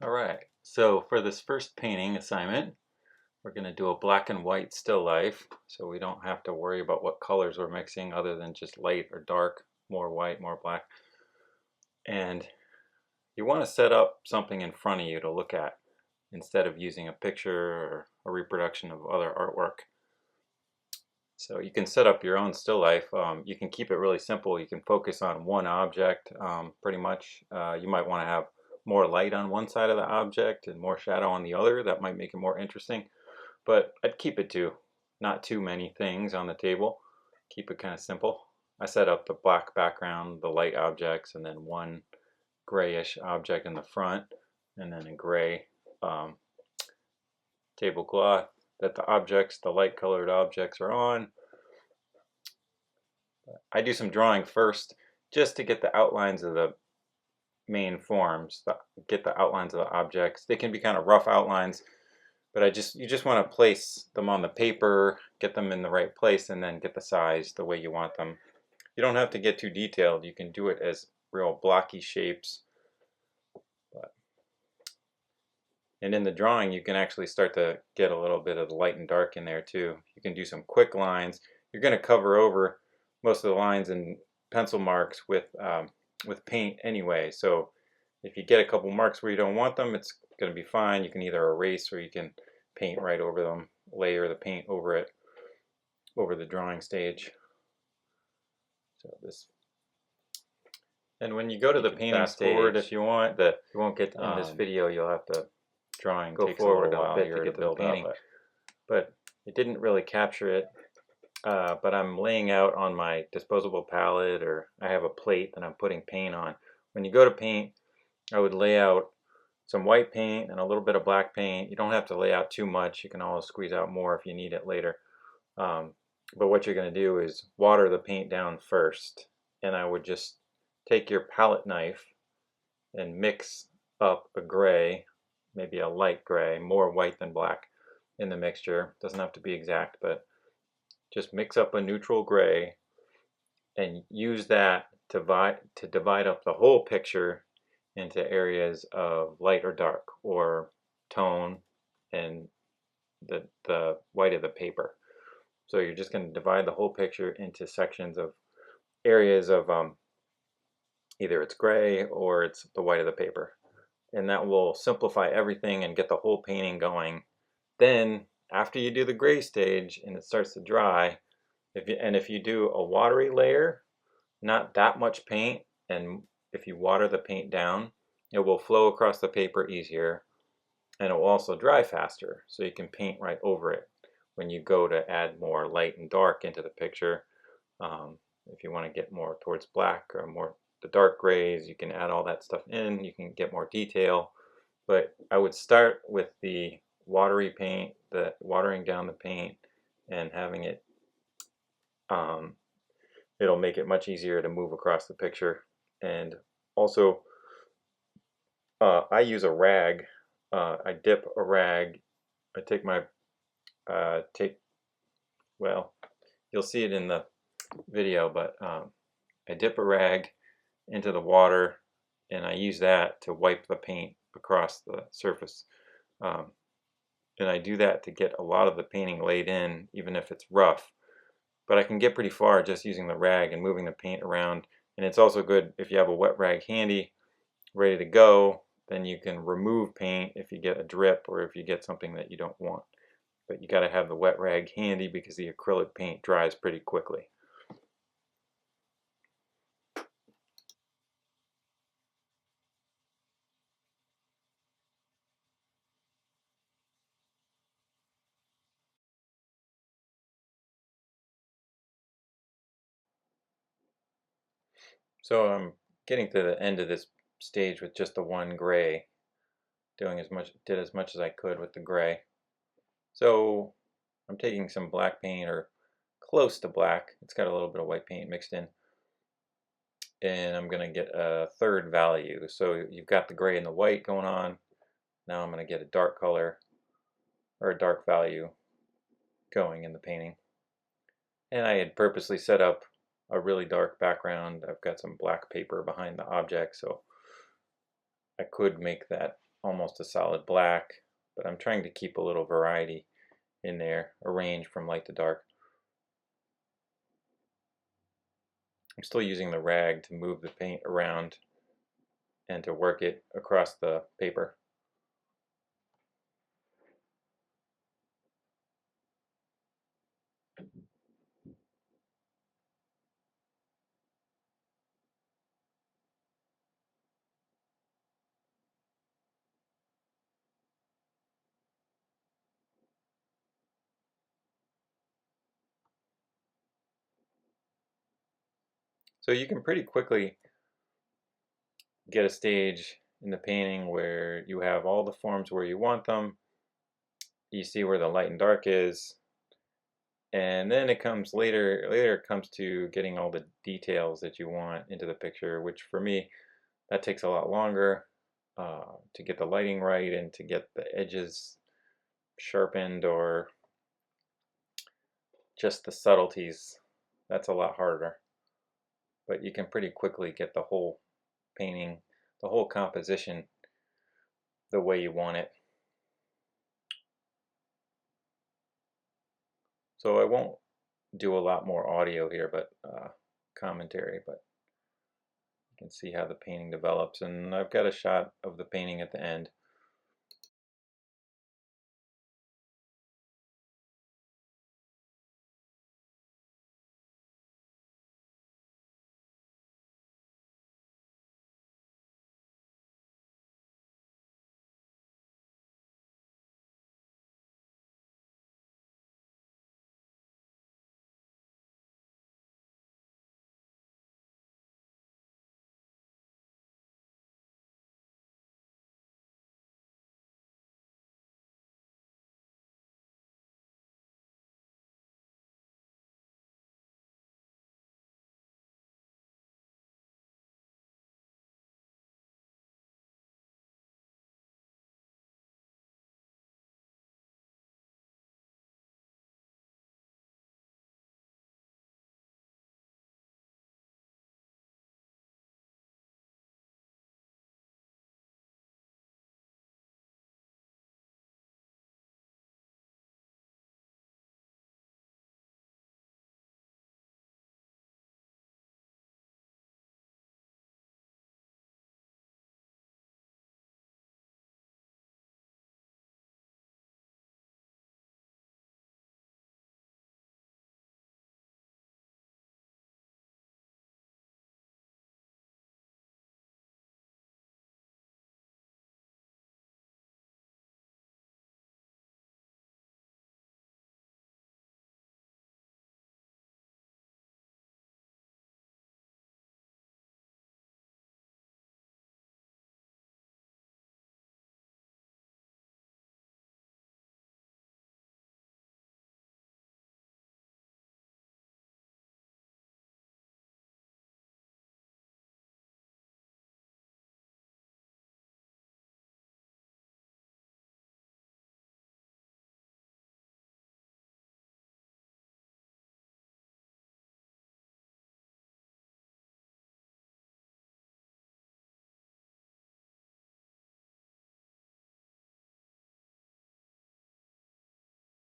All right, so for this first painting assignment, we're going to do a black and white still life, so we don't have to worry about what colors we're mixing other than just light or dark, more white, more black. And you want to set up something in front of you to look at instead of using a picture or a reproduction of other artwork. So you can set up your own still life. You can keep it really simple. You can focus on one object pretty much. You might want to have more light on one side of the object and more shadow on the other. That might make it more interesting. But I'd keep it to not too many things on the table. Keep it kind of simple. I set up the black background, the light objects, and then one grayish object in the front, and then a gray um, tablecloth that the light colored objects are on. I do some drawing first just to get the outlines of the main forms, get the outlines of the objects. They can be kind of rough outlines, but you just want to place them on the paper, get them in the right place, and then get the size the way you want them. You don't have to get too detailed. You can do it as real blocky shapes. And in the drawing, you can actually start to get a little bit of the light and dark in there too. You can do some quick lines. You're going to cover over most of the lines and pencil marks with paint anyway. So if you get a couple marks where you don't want them, it's going to be fine. You can either erase or you can paint right over them, layer the paint over it, over the drawing stage. So this. And when you go to the painting stage, if you want, you won't get in this video. You'll have to drawing go takes forward a little while here to get the painting. But it didn't really capture it. But I'm laying out on my disposable palette, or I have a plate that I'm putting paint on. When you go to paint, I would lay out some white paint and a little bit of black paint. You don't have to lay out too much. You can always squeeze out more if you need it later. But what you're going to do is water the paint down first. And I would just take your palette knife and mix up a gray, maybe a light gray, more white than black in the mixture. Doesn't have to be exact, but just mix up a neutral gray and use that to divide up the whole picture into areas of light or dark, or tone and the white of the paper. So you're just going to divide the whole picture into sections of areas of either it's gray or it's the white of the paper. And that will simplify everything and get the whole painting going. Then after you do the gray stage and it starts to dry, if you do a watery layer, not that much paint, and if you water the paint down, it will flow across the paper easier, and it will also dry faster, so you can paint right over it when you go to add more light and dark into the picture. If you want to get more towards black or more the dark grays, you can add all that stuff in. You can get more detail, but I would start with the watery paint, the watering down the paint, and having it it'll make it much easier to move across the picture. And also I use a rag. I dip a rag. I take my well, you'll see it in the video, but I dip a rag into the water and I use that to wipe the paint across the surface. And I do that to get a lot of the painting laid in, even if it's rough. But I can get pretty far just using the rag and moving the paint around. And it's also good if you have a wet rag handy, ready to go, then you can remove paint if you get a drip or if you get something that you don't want. But you got to have the wet rag handy because the acrylic paint dries pretty quickly. So I'm getting to the end of this stage with just the one gray, did as much as I could with the gray. So I'm taking some black paint, or close to black. It's got a little bit of white paint mixed in. And I'm going to get a third value. So you've got the gray and the white going on. Now I'm going to get a dark color, or a dark value, going in the painting. And I had purposely set up a really dark background. I've got some black paper behind the object, so I could make that almost a solid black, but I'm trying to keep a little variety in there, a range from light to dark. I'm still using the rag to move the paint around and to work it across the paper. So you can pretty quickly get a stage in the painting where you have all the forms where you want them, you see where the light and dark is, and then it comes later it comes to getting all the details that you want into the picture, which for me, that takes a lot longer to get the lighting right and to get the edges sharpened, or just the subtleties. That's a lot harder. But you can pretty quickly get the whole painting, the whole composition the way you want it. So I won't do a lot more audio here, but commentary, but you can see how the painting develops. And I've got a shot of the painting at the end.